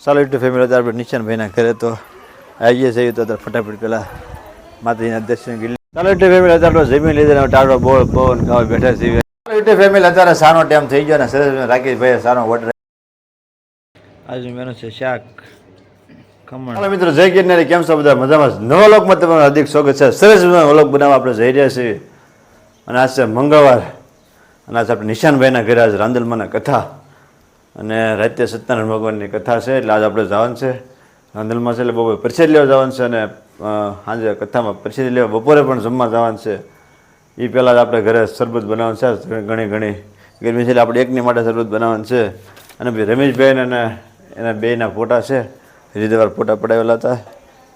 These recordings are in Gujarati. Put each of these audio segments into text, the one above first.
ચાલો યુટ્યુબ ફેમિલી અત્યારે આપણે નિશાનભાઈના ઘરે તો આવીએ છીએ તો અત્યારે ફટાફટ પેલા માતાજીના દર્શન કરી ચાલો યુટ્યુબ ફેમિલી અત્યારે જમીન લીધે ટાળો બોળ પવન ખાવા બેઠા છીએ યુટ્યુબ ફેમિલી અત્યારે સાનો ટાઈમ થઈ ગયો ને સરસ રાકેશભાઈ સાનો ઓર્ડર આજનું મેનુ છે શાક ખમણ. હાલો મિત્રો જય ગિરનારી કેમ છો બધા મજામાં નવા લોકમાં તમારું હાર્દિક સ્વાગત છે સરસ વ્લોગ બનાવવા આપણે જઈ રહ્યા છીએ અને આજ છે મંગળવાર અને આજે આપણે નિશાનભાઈના ઘરે આજે રાંદલમાના કથા અને રાતે સત્યનારાયણ ભગવાનની કથા છે એટલે આજે આપણે જવાનું છે રાંદલમાં છે એટલે બપોરે પ્રસાદ લેવા જવાનું છે અને સાંજે કથામાં પ્રસાદ લેવા બપોરે પણ જમવા જવાનું છે એ પહેલાં જ આપણે ઘરે શરબત બનાવવાનું છે ઘણી ગરમી છે એટલે આપણે એકની માટે શરબત બનાવવાનું છે અને ભાઈ રમેશભાઈને અને એના બેના ફોટા છે રીતેવાર ફોટા પડાવેલા હતા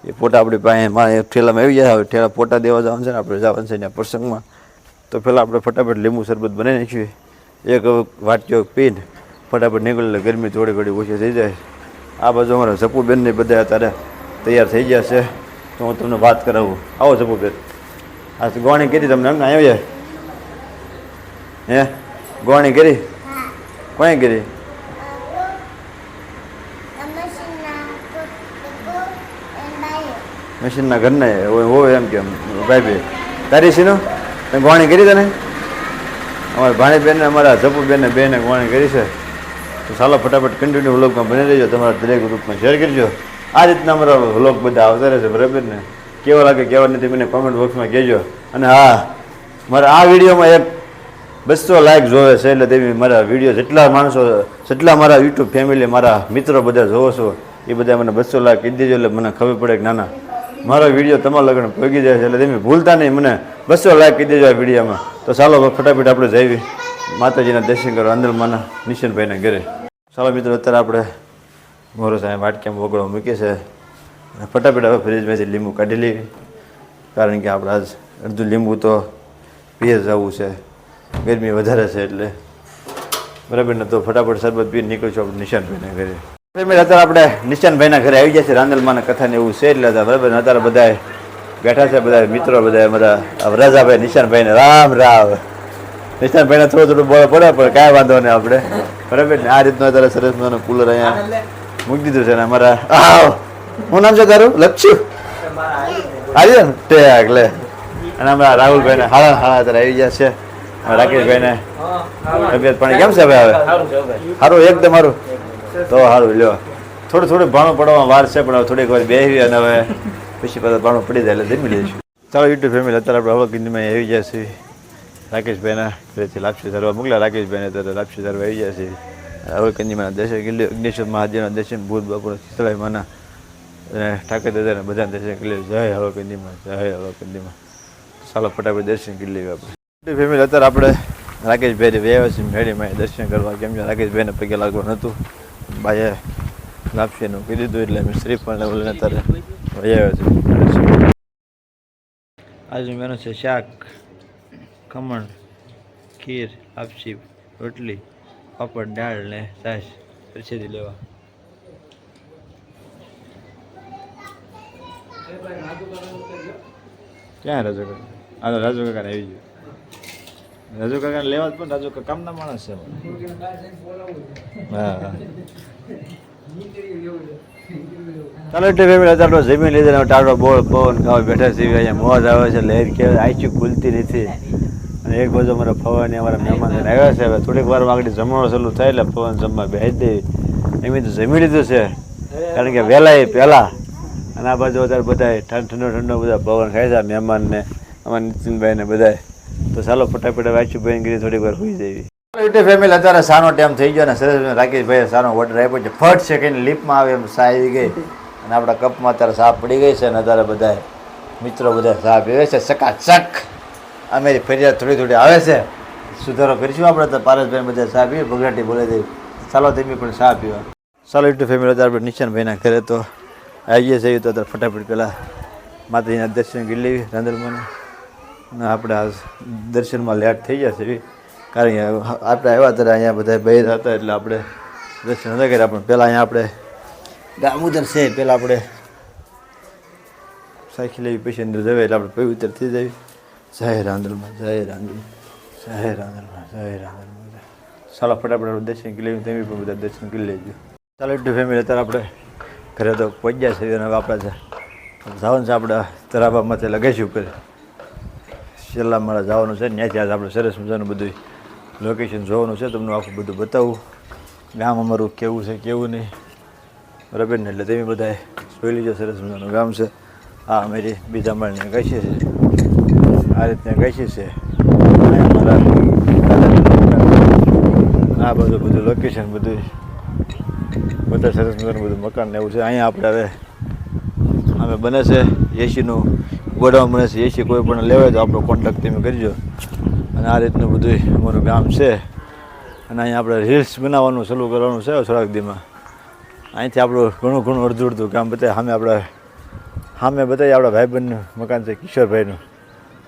એ ફોટા આપણી પાસે ઠેલામાં આવી જાય હવે ઠેલા ફોટા દેવા જવાનું છે ને આપણે જવાનું છે ત્યાં પ્રસંગમાં તો પહેલાં આપણે ફટાફટ લીંબુ શરબત બનાવી નાખીએ એક વાટકીઓ પીને ફટાફટ નીકળે ગરમી થોડી ઘડી ઓછી થઈ જાય આ બાજુ અમારા સપુબેનને બધા અત્યારે તૈયાર થઈ ગયા છે તો હું તમને વાત કરાવું આવો સપુબેન આ ગોણી કરી તમને એમને આવી હે ગોણી કરી કોણે કરી મશીનના ઘરને હોય એમ કેમ ભાઈ તારી સીનો ગોણી કરી તને અમારા ભાણીબેનને અમારા જપુબેનને બેને ગોણી કરી છે તો ચાલો ફટાફટ કન્ટિન્યુ વ્લોગમાં બની રહેજો તમારા દરેક ગ્રુપમાં શેર કરજો આ રીતના અમારા વ્લોગ બધા આવતા રહેશે બરાબર ને કેવો લાગે કેવા નથી મને કોમેન્ટ બોક્સમાં કહેજો અને હા મારા આ વિડીયોમાં એક 200 લાઈક જોવે છે એટલે તેવી મારા વિડીયો જેટલા માણસો જેટલા મારા યુટ્યુબ ફેમિલી મારા મિત્રો બધા જોવો છો એ બધા મને 200 લાઈક કહી દેજો એટલે મને ખબર પડે કે નાના મારો વિડીયો તમારા લગ્ન પહોંચી જાય છે એટલે તમે ભૂલતા નહીં મને 200 લાઈક કહી દેજો આ વિડીયોમાં તો ચાલો ફટાફટ આપણે જઈએ માતાજીના દર્શન કરો રાંદલમાના નિશાનભાઈના ઘરે ચાલો મિત્રો અત્યારે આપણે મોરો સાહેબ વાટક્યામાં વગડો મૂકીએ છે અને ફટાફટ હવે ફ્રીજમાંથી લીંબુ કાઢી લેવી કારણ કે આપણે આજ અડધું લીંબુ તો પીએ જવું છે ગરમી વધારે છે એટલે બરાબર ને તો ફટાફટ શરબત પીને નીકળશું આપણે નિશાનભાઈના ઘરે અત્યારે આપણે નિશાનભાઈના ઘરે આવી ગયા છે રાંદલમાના કથાને એવું છે એટલે બરાબર ને અત્યારે બધા બેઠા છે બધા મિત્રો બધા અમારા રાજાભાઈ નિશાનભાઈને રામ રામ નિશાનભાઈને થોડું બોલ પડે પણ કાંઈ વાંધો નહીં આપણે બરાબર ને આ રીતનું અત્યારે સરસ મજાનું કુલર અહીંયા મૂકી દીધું છે ને અમારા શું નામ છે તારું લક્ષુ આવી ને ટેક લે અને અમારા રાહુલભાઈને હાડા અત્યારે આવી ગયા છે રાકેશભાઈને તબિયત પાણી કેમ છે ભાઈ હવે સારું એકદમ સારું તો સારું લ્યો થોડું ભાણું પડવામાં વાર છે પણ હવે થોડીક વાર બેસી અને હવે પછી પાછું ભાણું પડી જાય એટલે જમી લઈશું ચાલો યુટ્યુબ ફેમિલી અત્યારે આપણે હળવદમાં આવી ગયા છીએ રાકેશભાઈના ઘરેથી લાપસી ધરવા મોકલ્યા રાકેશભાઈને અત્યારે લાપસી ધરવા આવી ગયા છીએ હળવદમાં દર્શન કરી અગ્નેશ્વર મહાદેવના દર્શન ભૂત બાપુના શીતળાઈમાના અને ઠાકર દાદાના બધા દર્શન કરી લે જય હળવદમાં ચાલો ફટાફટ દર્શન કરી લેવી આપણે યુટ્યુબ ફેમિલી અત્યારે આપણે રાકેશભાઈને વ્યાવ્યા છીએ મેળીમાં દર્શન કરવા કેમ છે રાકેશભાઈને પગે લાગવાનું હતું બાએ લાપસીનું કહી દીધું એટલે અમે શ્રીફળ લઈને અત્યારે વ્યાવ્યા છીએ આજનું મેનુ છે શાક ખમણ ખીર લાપસી રોટલી પાપડ દાળ ને છાશ પ્રસાદી લેવા ક્યાં રાજુ કાકા હા રાજુ કાકાને આવી ગયું રાજુ કાકાને લેવા જ પણ રાજુ કાકા કામના માણસ છે હા ચાલો એટલે ફેમિલી અત્યારે જમીન લીધે ટાળો બોળ પવન ખાવા બેઠા છીએ અહીંયા મોજ આવે છે લહેર કહેવાય આઈચી ખુલતી નથી અને એક બાજુ અમારા ફવાની અમારા મહેમાન આવ્યા છે હવે થોડીક વાર આગળ જમણો ચાલુ થાય એટલે પવન જમવા બેસી દે એમ તો જમી લીધું છે કારણ કે વહેલા એ પહેલાં અને આ બાજુ અત્યારે બધા ઠંડો બધા પવન ખાય છે મહેમાનને અમારા નીતિનભાઈને બધા તો ચાલો ફટાફટ વાંચ્યું ભાઈ કરી થોડીક વાર હોઈ જાય યુટ્યુબ ફેમિલી અત્યારે સાનો ટાઈમ થઈ ગયો ને સરસ રાકેશભાઈએ સાનો ઓર્ડર આપ્યો છે ફટ છે કહીને લીપમાં આવે એમ સા આવી ગઈ અને આપણા કપમાં અત્યારે સા પડી ગઈ છે અને અત્યારે બધા મિત્રો બધા સા પીવે છે ચકાચક અમારી ફરિયાદ થોડી આવે છે સુધારો કરીશું આપણે તો પારસભાઈ બધા સા પીએ બગડાટી બોલે દે ચાલો તમે પણ સા પીવા ચાલો યુટ્યુબ ફેમિલી અત્યારે આપણે નિશાનભાઈના ઘરે તો આવીએ છીએ તો અત્યારે ફટાફટ પહેલાં માતાજીના દર્શન કરી લેવી રાંદલમાના અને આપણે આ દર્શનમાં લેટ થઈ જશે કારણ કે આપણે આવ્યા ત્યારે અહીંયા બધા બહાર હતા એટલે આપણે દર્શન નતા કર્યા પણ પહેલાં અહીંયા આપણે દામોદર છે પહેલાં આપણે સાખી લેવી પછી અંદર જવાય એટલે આપણે પવિત્ર થઈ જઈએ જય રાંદલમાં ચાલો ફટાફટ દર્શન કરી લેવું તમે પણ બધા દર્શન કરી લેજો ચાલો એટલું ફેમિલી અત્યારે આપણે ઘરે તો પહોંચ્યા છીએ અને હવે આપણે જવાનું છે આપણે તરાબામાંથી લગાવીશું ઉપર છેલ્લા મારા જવાનું છે ત્યાંથી આજે આપણે સરસ મજાનું બધું લોકેશન જોવાનું છે તમને આખું બધું બતાવું ગામ અમારું કેવું છે કેવું નહીં બરાબર ને એટલે તમે બધાએ જોઈ લીજો સરસ મજાનું ગામ છે આ અમારી બીજા માળને ગાયસી છે આ રીતના ગાયસી છે અમારા આ બધું લોકેશન બધું બધા સરસ મજાનું બધું મકાન ને એવું છે અહીંયા આપણે હવે અમે બને છે એસીનું ગોડાઉન બને છે એસી કોઈ પણ લેવાય તો આપણો કોન્ટેક્ટ તમે કરજો અને આ રીતનું બધું અમારું ગામ છે અને અહીંયા આપણે રીલ્સ બનાવવાનું ચાલુ કરવાનું છે થોડાક દીમાં અહીંથી આપણું ઘણું અડધું કામ બતાવે સામે બતાવીએ આપણા ભાઈબંધનું મકાન છે કિશોરભાઈનું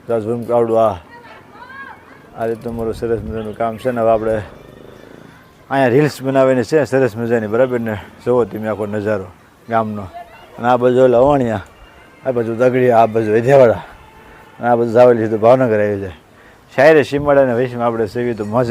દસ રૂમ આવડું આ રીતનું અમારું સરસ મજાનું કામ છે ને હવે આપણે અહીંયા રીલ્સ બનાવીને છે સરસ મજાની બરાબર ને જોવો તમે આખો નજારો ગામનો અને આ બાજુ એટલે અવાણિયા આ બાજુ દગડિયા આ બાજુ વિદ્યાવાડા અને આ બધું જાવેલી તો ભાવનગર આવી જાય શાયરે સીમાડા અને વૈષ્ણવ આપણે સેવી તો મોજ